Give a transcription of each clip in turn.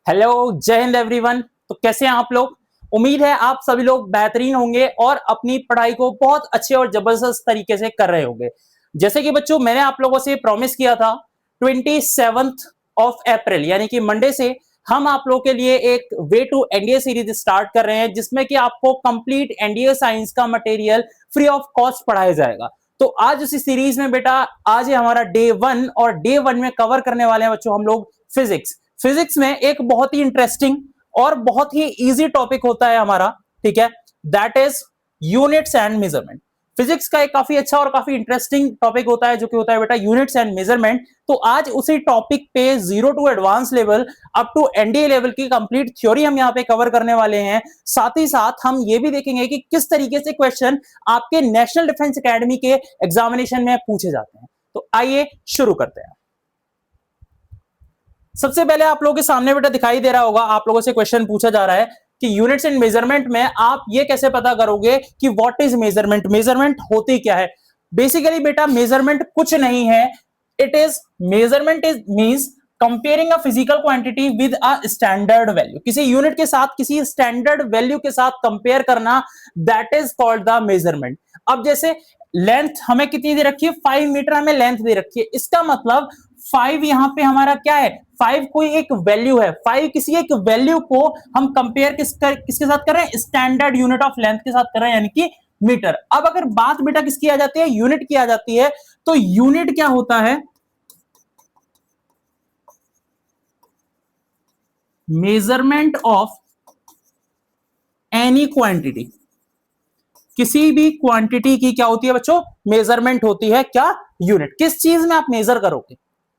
Hello, जय Hind everyone. तो कैसे हैं आप लोग? उम्मीद है आप सभी लोग बेहतरीन होंगे और अपनी पढ़ाई को बहुत अच्छे और जबरदस्त तरीके से कर रहे होंगे। जैसे कि बच्चों मैंने आप लोगों से प्रॉमिस किया था 27th ऑफ अप्रैल यानी कि मंडे से हम आप लोगों के लिए एक way to NDA series start कर रहे हैं जिसमें कि आपको कंप्लीट एनडीए साइंस का मटेरियल फ्री ऑफ कॉस्ट पढ़ाया जाएगा। तो आज उसी सीरीज में बेटा आज है हमारा डे 1 और डे 1 में कवर करने वाले हैं बच्चों हम लोग फिजिक्स में एक बहुत ही इंटरेस्टिंग और बहुत ही इजी टॉपिक होता है हमारा, ठीक है, that is units and measurement. Physics का एक काफी अच्छा और काफी इंटरेस्टिंग टॉपिक होता है जो कि होता है बेटा यूनिट्स एंड मेजरमेंट। तो आज उसी टॉपिक पे zero to advance level up to NDA level की कंप्लीट थ्योरी हम यहाँ पे कवर करने वाले हैं। साथ ही साथ हम ये भी देखेंगे कि किस तरीके से क्वेश्चन आपके नेशनल डिफेंस एकेडमी के एग्जामिनेशन में पूछे जाते हैं। तो आइए शुरू करते हैं। सबसे पहले आप लोगों के सामने बेटा दिखाई दे रहा होगा, आप लोगों से क्वेश्चन पूछा जा रहा है कि यूनिट्स एंड मेजरमेंट में आप ये कैसे पता करोगे कि व्हाट इज मेजरमेंट, मेजरमेंट होती क्या है। बेसिकली बेटा मेजरमेंट कुछ नहीं है, it is measurement is means comparing a physical quantity with a standard value. किसी यूनिट के साथ किसी स्टैंडर्ड वैल्यू के साथ कंपेयर करना, that is called the measurement. अब जैसे लेंथ हमें कितनी दे रखी है, 5 मीटर हमें लेंथ दे रखी है, इसका मतलब 5 यहां पे हमारा क्या है, 5 कोई एक वैल्यू है, 5 किसी एक वैल्यू को हम कंपेयर किसके साथ कर रहे हैं, स्टैंडर्ड यूनिट ऑफ लेंथ के साथ कर रहे हैं यानी कि मीटर। अब अगर बात बेटा किसकी आ जाती है, यूनिट की आ जाती है, तो यूनिट क्या होता है, मेजरमेंट ऑफ एनी क्वांटिटी। किसी भी क्वांटिटी की क्या होती है बच्चों, मेजरमेंट होती है, क्या, यूनिट। किस चीज में आप मेजर करोगे,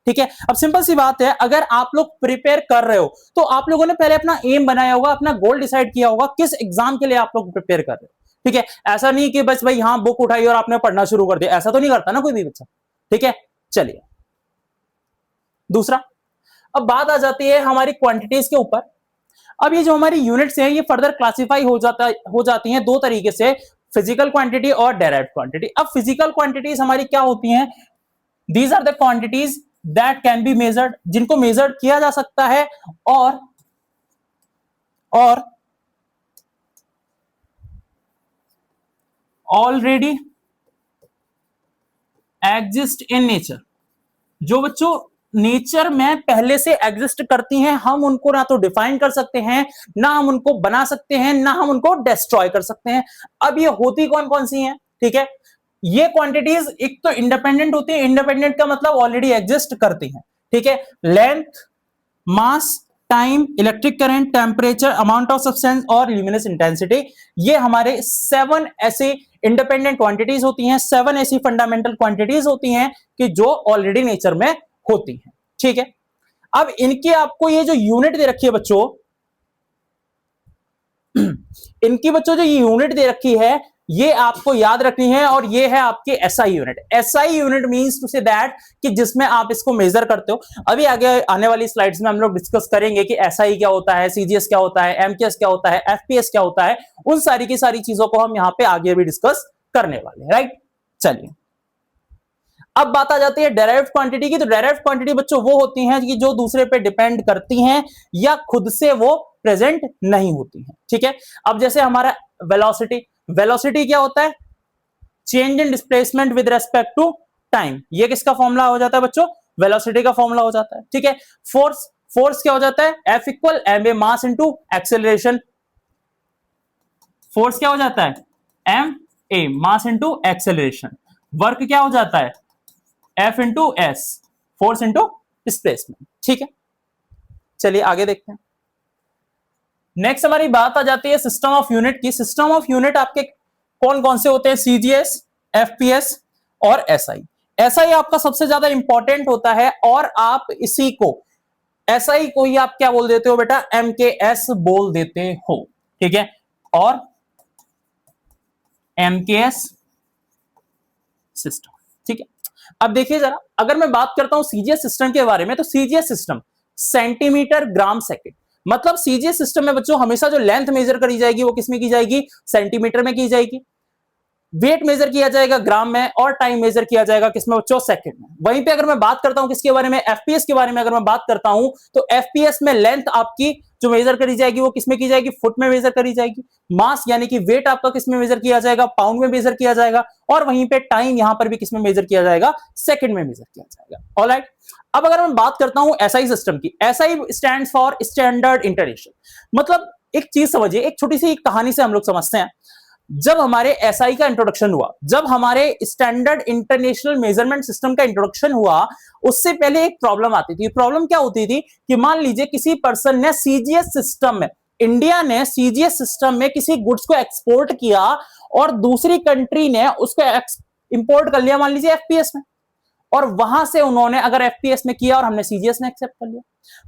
ठीक है। अब सिंपल सी बात है, अगर आप लोग प्रिपेयर कर रहे हो तो आप लोगों ने पहले अपना एम बनाया होगा, अपना गोल डिसाइड किया होगा किस एग्जाम के लिए आप लोग प्रिपेयर कर रहे हो, ठीक है। ऐसा नहीं कि बस भाई यहां बुक उठाई और आपने पढ़ना शुरू कर दिया, ऐसा तो नहीं करता ना कोई भी बच्चा, ठीक है। चलिए दूसरा, अब बात आ जाती है हमारी क्वांटिटीज के ऊपर। अब ये जो हमारी यूनिट्स हैं ये फर्दर क्लासिफाई हो जाती हैं दो तरीके से, फिजिकल क्वांटिटी और डायरेक्ट क्वांटिटी। अब फिजिकल क्वांटिटीज हमारी क्या होती हैं, these are the quantities that can be measured, जिनको मेजर्ड किया जा सकता है और ऑलरेडी एग्जिस्ट इन नेचर। जो बच्चों नेचर में पहले से एग्जिस्ट करती हैं, हम उनको ना तो डिफाइन कर सकते हैं, ना हम उनको बना सकते हैं, ना हम उनको डिस्ट्रॉय कर सकते हैं। अब ये होती कौन कौन सी हैं, ठीक है। ये क्वांटिटीज एक तो इंडिपेंडेंट होती है, इंडिपेंडेंट का मतलब ऑलरेडी एग्जिस्ट करती हैं, ठीक है। Length, mass, time, electric current, temperature, amount of substance और ल्यूमिनस इंटेंसिटी, ये हमारे 7 ऐसे इंडिपेंडेंट क्वांटिटीज होती हैं, 7 ऐसी फंडामेंटल क्वांटिटीज होती हैं कि जो ऑलरेडी नेचर में होती हैं, ठीक है। अब इनकी आपको ये जो यूनिट दे रखी है बच्चों, इनकी बच्चों जो यूनिट दे रखी है ये आपको याद रखनी है, और ये है आपके SI unit. SI unit means to say that कि जिसमें आप इसको मेजर करते हो। अभी आगे आने वाली स्लाइड्स में हम लोग डिस्कस करेंगे कि एसआई क्या होता है, सीजीएस क्या होता है, एमकेएस क्या होता है, एफपीएस क्या होता है, उन सारी की सारी चीजों को हम यहां पे आगे भी डिस्कस करने वाले हैं, राइट। चलिए अब बात आ जाती है डायरेक्ट क्वांटिटी की। तो डायरेक्ट क्वांटिटी बच्चों वो होती हैं कि जो दूसरे पे डिपेंड करती हैं या खुद से वो प्रेजेंट नहीं होती हैं, ठीक है। अब जैसे हमारा वेलोसिटी, वेलोसिटी क्या होता है, change in displacement with respect to time. ये किसका फॉर्मूला हो जाता है बच्चों, वेलोसिटी का फॉर्मूला हो जाता है, ठीक है। फोर्स, फोर्स क्या हो जाता है, F equal ma mass into acceleration. Force क्या हो जाता है, ma mass into acceleration. Work क्या हो जाता है, F into S, force into displacement, ठीक है। चलिए आगे देखते हैं। नेक्स्ट हमारी बात आ जाती है सिस्टम ऑफ यूनिट की। सिस्टम ऑफ यूनिट आपके कौन कौन से होते हैं, सीजीएस, एफपीएस और एसआई। एसआई आपका सबसे ज्यादा इंपॉर्टेंट होता है और आप इसी को, एसआई को ही आप क्या बोल देते हो बेटा, एमकेएस बोल देते हो, ठीक है। और एमकेएस सिस्टम, ठीक है। अब देखिए जरा, अगर मैं बात करता हूं सीजीएस सिस्टम के बारे में, तो CGS system centimetre gram second, मतलब सीजीएस सिस्टम में बच्चों हमेशा जो लेंथ मेजर करी जाएगी वो किसमें की जाएगी, सेंटीमीटर में की जाएगी। वेट मेजर किया जाएगा ग्राम में और टाइम मेजर किया जाएगा किसमें बच्चों, सेकंड में। वहीं पे अगर मैं बात करता हूं किसके बारे में, एफपीएस के बारे में अगर मैं बात करता हूं तो एफपीएस में लेंथ आपकी जो मेजर करी जाएगी वो किसमें की जाएगी, फुट में मेजर करी जाएगी। मास यानी कि वेट आपका किसमें मेजर किया जाएगा, पाउंड में मेजर किया जाएगा। और वहीं पे टाइम यहां पर भी किसमें मेजर किया जाएगा, सेकंड में मेजर किया जाएगा। ऑलराइट, अब अगर मैं बात करता हूं एसआई सिस्टम की, SI stands for standard international. मतलब एक चीज समझिए, एक छोटी सी कहानी से हम लोग समझते हैं। जब हमारे एसआई का इंट्रोडक्शन हुआ, जब हमारे स्टैंडर्ड इंटरनेशनल मेजरमेंट सिस्टम का इंट्रोडक्शन हुआ, उससे पहले एक प्रॉब्लम आती थी। प्रॉब्लम क्या होती थी कि मान लीजिए किसी पर्सन ने सीजीएस सिस्टम में, इंडिया ने सीजीएस सिस्टम में किसी गुड्स को एक्सपोर्ट किया और दूसरी कंट्री ने उसको इंपोर्ट कर लिया मान लीजिए एफपीएस में, और वहां से उन्होंने अगर एफपीएस में किया और हमने सीजीएस में एक्सेप्ट कर लिया,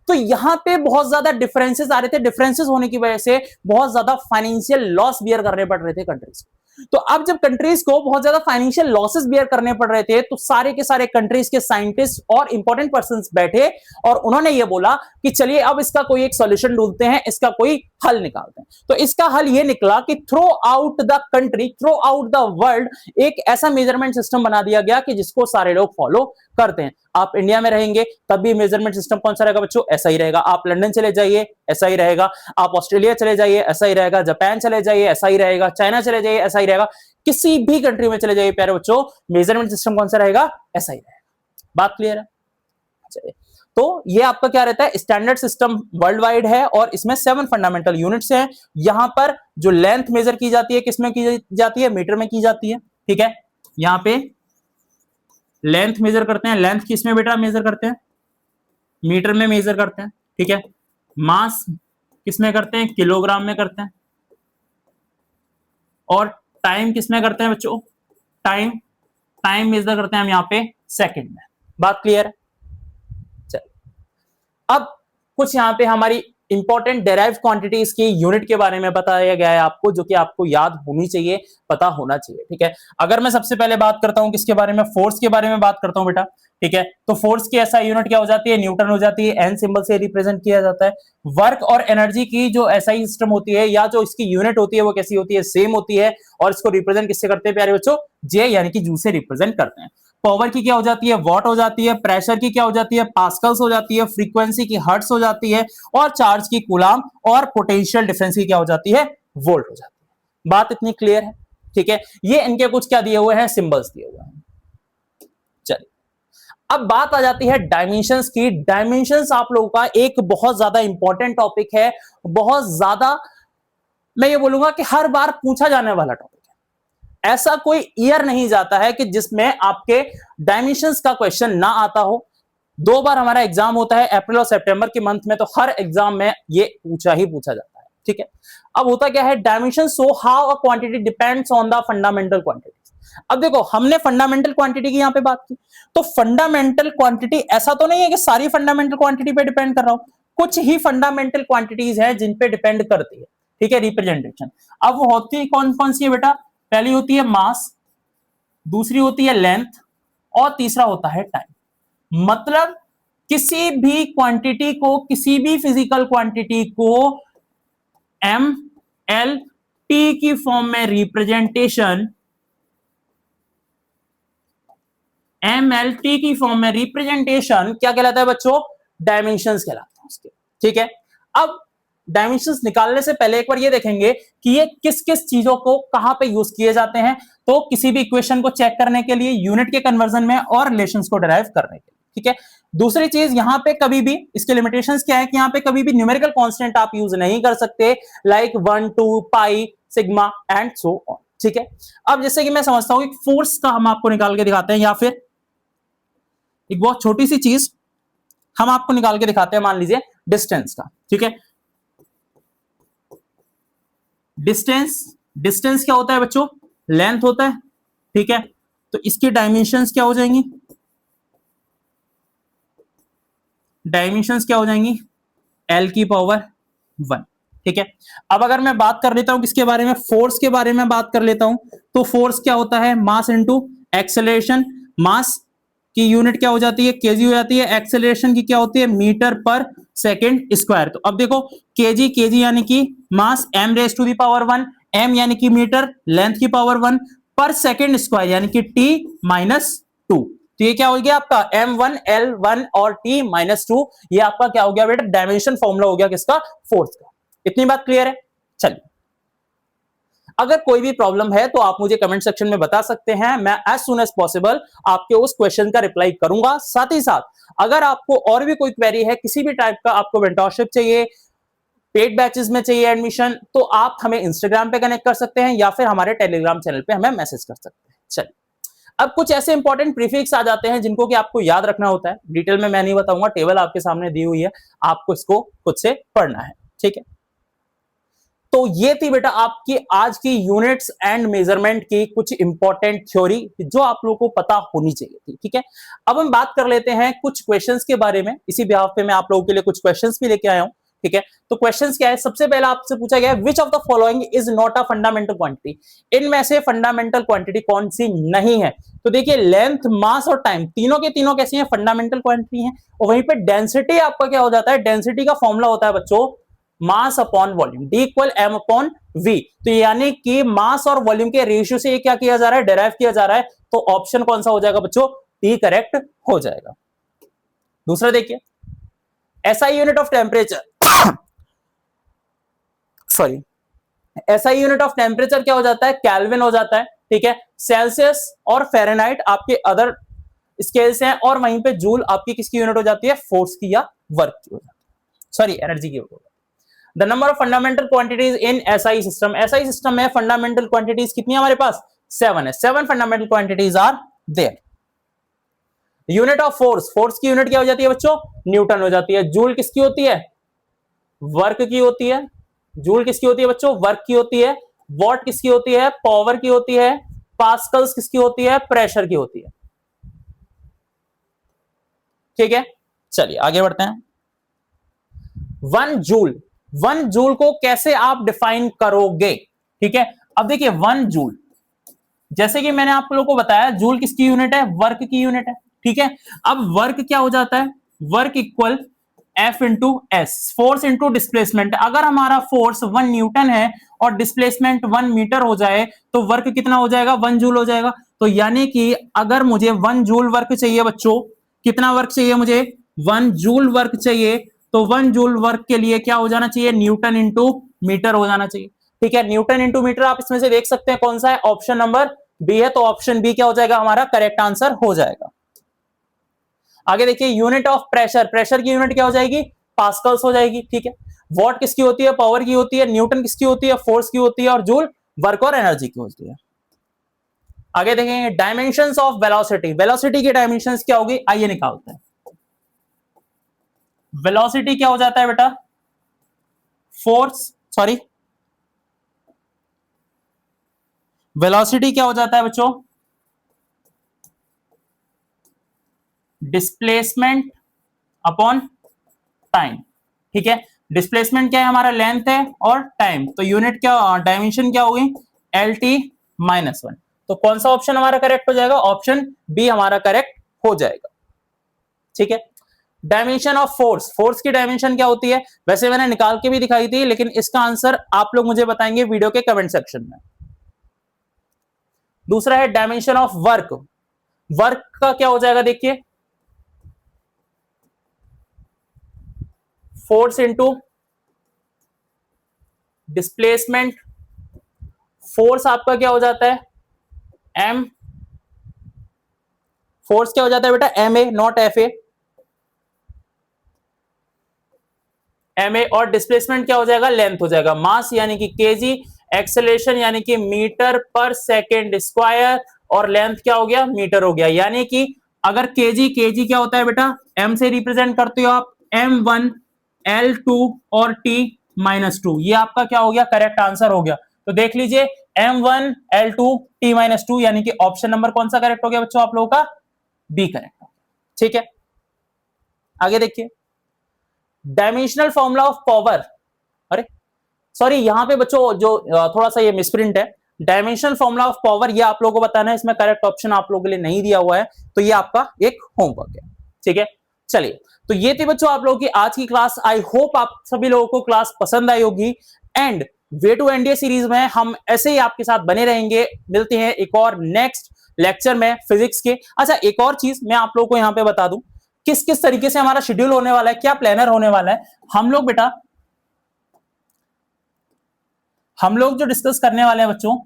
तो यहां पे बहुत ज्यादा डिफरेंसेस आ रहे थे। डिफरेंसेस होने की वजह से बहुत ज्यादा फाइनेंशियल लॉस बियर करने पड़ रहे थे कंट्रीज को। तो अब जब कंट्रीज को बहुत ज्यादा फाइनेंशियल लॉसेस बियर करने पड़ रहे थे, तो सारे के सारे कंट्रीज के साइंटिस्ट और इंपॉर्टेंट पर्संस बैठे और उन्होंने ये बोला कि चलिए अब इसका कोई एक सॉल्यूशन ढूंढते हैं, इसका कोई हल निकालते हैं। तो इसका हल ये निकला कि through out the country, through out the world एक ऐसा मेजरमेंट सिस्टम बना दिया गया कि जिसको सारे लोग फॉलो करते हैं। आप इंडिया में रहेंगे तब भी मेजरमेंट सिस्टम कौन सा रहेगा बच्चों, ऐसा ही रहेगा। आप लंदन चले जाइए ऐसा ही रहेगा, आप ऑस्ट्रेलिया चले जाइए ऐसा ही रहेगा, जापान चले जाइए ऐसा ही रहेगा, चाइना चले जाइए ऐसा ही रहेगा, किसी भी कंट्री में चले जाइए प्यारे बच्चों, मेजरमेंट सिस्टम कौन सा रहेगा, ऐसा ही रहेगा। बात क्लियर है? चलिए, तो ये आपका क्या रहता है, स्टैंडर्ड सिस्टम वर्ल्ड वाइड है और इसमें 7 फंडामेंटल यूनिट्स हैं। यहां पर जो लेंथ मेजर की जाती है किसमें की जाती है, मीटर में की जाती है। ठीक है, यहां पे लेंथ मेजर करते हैं, लेंथ किसमें बेटा मेजर करते हैं, मीटर में मेजर करते हैं। ठीक है, मास किसमें करते हैं, किलोग्राम में करते हैं। और टाइम किसमें करते हैं बच्चों, टाइम मेजर करते हैं हम यहां पे सेकंड में। बात क्लियर है? अब कुछ यहां पे हमारी इंपॉर्टेंट डेराइव क्वांटिटीज की यूनिट के बारे में बताया गया है आपको, जो कि आपको याद होनी चाहिए, पता होना चाहिए। ठीक है, अगर मैं सबसे पहले बात करता हूं किसके बारे में, फोर्स के बारे में बात करता हूं बेटा। ठीक है, तो फोर्स की ऐसा यूनिट क्या हो जाती है, न्यूटन हो जाती है, एन सिंबल से रिप्रेजेंट किया जाता है। वर्क और एनर्जी की जो एसआई सिस्टम होती है या जो इसकी यूनिट होती है वो कैसी होती है, सेम होती है। और इसको रिप्रेजेंट किससे करते हैं प्यारे बच्चों, जे यानी कि जूल से रिप्रेजेंट करते हैं। पावर की क्या हो जाती है, वॉट हो जाती है। प्रेशर की क्या हो जाती है, पास्कल्स हो जाती है। फ्रीक्वेंसी की हर्ट्ज हो जाती है। और चार्ज की कूलाम। और पोटेंशियल डिफरेंस की क्या हो जाती है, वोल्ट हो जाती है। बात इतनी क्लियर है? ठीक है, ये इनके कुछ क्या दिए हुए हैं, सिंबल्स दिए हुए हैं। चलिए, अब बात आ जाती है डायमेंशंस की। डायमेंशंस आप लोगों का एक बहुत ज्यादा इंपॉर्टेंट टॉपिक है, बहुत ज्यादा मैं ये बोलूंगा कि हर बार पूछा जाने वाला टॉपिक। ऐसा कोई ईयर नहीं जाता है कि जिसमें आपके डायमेंशंस का क्वेश्चन ना आता हो। 2 बार हमारा एग्जाम होता है, अप्रैल और सितंबर के मंथ में, तो हर एग्जाम में ये पूछा जाता है। ठीक है, अब होता क्या है, dimension show how a quantity depends on the fundamental quantities. अब देखो, हमने फंडामेंटल क्वांटिटी की यहां पे बात की, तो फंडामेंटल क्वांटिटी ऐसा तो नहीं है कि सारी फंडामेंटल क्वांटिटी पे डिपेंड कर रहा हूं, कुछ ही फंडामेंटल क्वांटिटीज है जिन पे डिपेंड करती है। ठीक है, रिप्रेजेंटेशन। अब वो होती कौन कौन सी है बेटा, पहली होती है मास, दूसरी होती है लेंथ, और तीसरा होता है टाइम। मतलब किसी भी क्वांटिटी को, किसी भी फिजिकल क्वांटिटी को एम एल टी की फॉर्म में रिप्रेजेंटेशन, एम एल टी की फॉर्म में रिप्रेजेंटेशन क्या कहलाता है बच्चों, डायमेंशंस कहलाता है उसके। ठीक है, अब डायमेंशंस निकालने से पहले एक बार ये देखेंगे कि ये किस किस चीजों को कहां पे यूज किए जाते हैं। तो किसी भी इक्वेशन को चेक करने के लिए, यूनिट के कन्वर्जन में, और रिलेशंस को डिराइव करने के लिए। ठीक है, दूसरी चीज यहां पे कभी भी, इसके लिमिटेशंस क्या है कि यहां पे कभी भी न्यूमेरिकल कांस्टेंट आप यूज नहीं कर सकते, like 1 2 pi sigma and so on. ठीक है, अब जैसे कि मैं समझता हूं कि फोर्स का हम आपको निकाल के दिखाते हैं, या फिर एक बहुत छोटी सी चीज हम आपको निकाल के दिखाते हैं, मान लीजिए डिस्टेंस का। ठीक है, डिस्टेंस क्या होता है बच्चों, लेंथ होता है। ठीक है, तो इसकी डायमेंशंस क्या हो जाएंगी, डायमेंशंस क्या हो जाएंगी, L की पावर 1। ठीक है, अब अगर मैं बात कर लेता हूं किसके बारे में, फोर्स के बारे में बात कर लेता हूं, तो फोर्स क्या होता है, मास इनटू एक्सेलरेशन। मास की यूनिट क्या हो जाती है, केजी हो जाती है। एक्सेलरेशन की क्या होती है, मीटर पर सेकंड स्क्वायर। तो अब देखो, केजी यानी कि mass, m raise to the power 1, m यानी कि मीटर, लेंथ की पावर 1, पर सेकेंड स्क्वायर यानी कि t -2। तो ये क्या हो गया आपका m1 l1 और t -2, ये आपका क्या हो गया बेटा डायमेंशन फॉर्मूला हो गया किसका, फोर्स का। इतनी बात क्लियर है। चलिए, अगर कोई भी प्रॉब्लम है तो आप मुझे कमेंट सेक्शन में बता सकते हैं, मैं एज सुन एज पॉसिबल आपके उस क्वेश्चन का रिप्लाई करूंगा। साथ ही साथ अगर आपको और भी कोई क्वेरी है, किसी भी टाइप का, आपको मेंटरशिप चाहिए, पेड बैचेस में चाहिए एडमिशन, तो आप हमें इंस्टाग्राम पे कनेक्ट कर सकते हैं या फिर हमारे टेलीग्राम चैनल पे हमें मैसेज कर सकते हैं। चलिए, अब कुछ ऐसे इंपॉर्टेंट प्रीफिक्स आ जाते हैं जिनको कि आपको याद रखना होता है। डिटेल में मैं नहीं बताऊंगा, टेबल आपके सामने दी हुई है, आपको इसको खुद से पढ़ना है। ठीक है, तो ये थी बेटा आपकी आज की यूनिट्स एंड मेजरमेंट की कुछ इंपॉर्टेंट थ्योरी जो आप लोगों को पता होनी चाहिए थी। ठीक है, अब हम बात कर लेते हैं कुछ क्वेश्चंस के बारे में। इसी बिहाफ पे मैं आप लोगों के लिए कुछ क्वेश्चंस भी लेके आया हूं। ठीक है, तो क्वेश्चंस क्या है, सबसे पहला आपसे पूछा गया है which of the following is not a fundamental quantity. इनमें से फंडामेंटल क्वांटिटी कौन सी नहीं है। तो देखिए, लेंथ, मास और टाइम तीनों के तीनों कैसी हैं, फंडामेंटल क्वांटिटी हैं। और वहीं पे डेंसिटी आपका क्या हो जाता है, डेंसिटी का फॉर्मूला होता है बच्चों mass upon volume, D equal M upon V। तो यानी कि मास और वॉल्यूम के रेशियो से ये क्या किया जा रहा है, डेराइव किया जा रहा है। तो ऑप्शन कौन सा हो जाएगा बच्चों, D करेक्ट हो जाएगा। दूसरा देखिए, SI unit of temperature sorry SI unit of temperature क्या हो जाता है, केल्विन हो जाता है। ठीक है, सेल्सियस और फ़ारेनहाइट आपके अदर स्केल्स हैं, और वहीं पे जूल आपकी किसकी यूनिट हो जाती है, फोर्स की या वर्क की हो जाती है, सॉरी एनर्जी की हो जाती है। The number of fundamental quantities in SI system, SI system में fundamental quantities कितनी हमारे पास, 7 है। 7 fundamental quantities are there। Unit of force, force की यूनिट क्या हो जाती है बच्चों, न्यूटन हो जाती है। जूल किसकी होती है, वर्क की होती है। जूल किसकी होती है बच्चों, वर्क की होती है। वॉट किसकी होती है, पावर की होती है। पास्कल्स किसकी होती है, प्रेशर की होती है। ठीक है, चलिए आगे बढ़ते हैं। 1 जूल, 1 जूल को कैसे आप डिफाइन करोगे। ठीक है, अब देखिए 1 जूल, जैसे कि मैंने आप लोगों को बताया, जूल किसकी यूनिट है, वर्क की यूनिट है। ठीक है, अब वर्क क्या हो जाता है, work equal F into S, force into displacement. अगर हमारा फोर्स 1 न्यूटन है और डिस्प्लेसमेंट 1 मीटर हो जाए तो वर्क कितना हो जाएगा, 1 जूल हो जाएगा। तो यानी कि अगर मुझे 1 जूल वर्क चाहिए बच्चों, कितना वर्क चाहिए मुझे, 1 जूल वर्क चाहिए, तो 1 जूल वर्क के लिए क्या हो जाना चाहिए, न्यूटन इंटू मीटर हो जाना चाहिए। ठीक है, न्यूटन इंटू मीटर आप इसमें से देख सकते हैं कौन सा है, ऑप्शन नंबर बी है। तो ऑप्शन बी क्या हो जाएगा, हमारा करेक्ट आंसर हो जाएगा। आगे देखिए, यूनिट ऑफ प्रेशर, प्रेशर की यूनिट क्या हो जाएगी, पास्कल्स हो जाएगी। ठीक है, वॉट किसकी होती है, पावर की होती है। न्यूटन किसकी होती है, फोर्स की होती है। और जूल वर्क और एनर्जी की होती है। आगे देखेंगे डायमेंशंस ऑफ वेलोसिटी, वेलोसिटी की डायमेंशंस क्या होगी, आइए निकालते हैं। वेलोसिटी क्या हो जाता है बेटा, फोर्स, सॉरी वेलोसिटी क्या हो जाता है बच्चों, डिस्प्लेसमेंट अपॉन टाइम। ठीक है, डिस्प्लेसमेंट क्या है हमारा, लेंथ है, और टाइम, तो यूनिट क्या, डायमेंशन क्या होगी, LT -1। तो कौन सा ऑप्शन हमारा करेक्ट हो जाएगा, ऑप्शन बी हमारा करेक्ट हो जाएगा। ठीक है, डायमेंशन ऑफ फोर्स, फोर्स की डायमेंशन क्या होती है, वैसे मैंने निकाल के भी दिखाई थी, लेकिन इसका आंसर आप लोग मुझे बताएंगे वीडियो के कमेंट सेक्शन में। दूसरा है डायमेंशन ऑफ वर्क, वर्क का क्या हो जाएगा, देखिए फोर्स इंटू डिस्प्लेसमेंट। फोर्स आपका क्या हो जाता है, एम, फोर्स क्या हो जाता है बेटा, M A, not F A, M A. और डिस्प्लेसमेंट क्या हो जाएगा, लेंथ हो जाएगा। मास यानी कि केजी, एक्सेलरेशन यानी कि मीटर पर सेकेंड स्क्वायर, और लेंथ क्या हो गया, मीटर हो गया। यानी कि अगर केजी, केजी क्या होता है बेटा, एम से रिप्रेजेंट करते हो आप, M1 L2 और T -2, ये आपका क्या हो गया, करेक्ट आंसर हो गया। तो देख लीजिए M1 L2 T -2, यानी कि ऑप्शन नंबर कौन सा करेक्ट हो गया बच्चों आप लोगों का, बी करेक्ट। ठीक है, आगे देखिए डायमेंशनल फॉर्मूला ऑफ पावर, अरे सॉरी यहां पे बच्चों जो थोड़ा सा ये मिसप्रिंट है, डायमेंशनल फॉर्मूला ऑफ पावर ये आप लोगों को बताना है, इसमें करेक्ट ऑप्शन आप लोगों के लिए नहीं दिया हुआ है, तो ये आपका एक होमवर्क है। ठीक है, चलिए, तो ये थी बच्चों आप लोगों की आज की क्लास। आई होप आप सभी लोगों को क्लास पसंद आई होगी। And way to NDA series में हम ऐसे ही आपके साथ बने रहेंगे। मिलते हैं एक और नेक्स्ट लेक्चर में फिजिक्स के। अच्छा, एक और चीज मैं आप लोगों को यहां पे बता दूं, किस किस तरीके से हमारा शेड्यूल होने वाला है, क्या प्लानर होने वाला है। हम लोग जो डिस्कस करने वाले हैं बच्चों,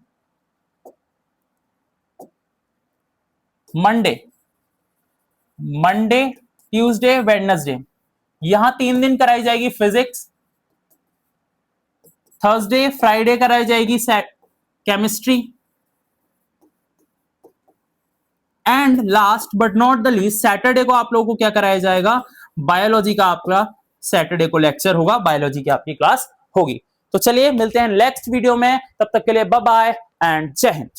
मंडे ट्यूसडे वेडनेसडे, यहां 3 दिन कराई जाएगी फिजिक्स। थर्सडे फ्राइडे कराई जाएगी chemistry. And last but not the least Saturday को आप लोगों को क्या कराया जाएगा, बायोलॉजी का आपका सैटरडे को लेक्चर होगा, बायोलॉजी की आपकी क्लास होगी। तो चलिए मिलते हैं नेक्स्ट वीडियो में, तब तक के लिए बाय बाय एंड जय हिंद।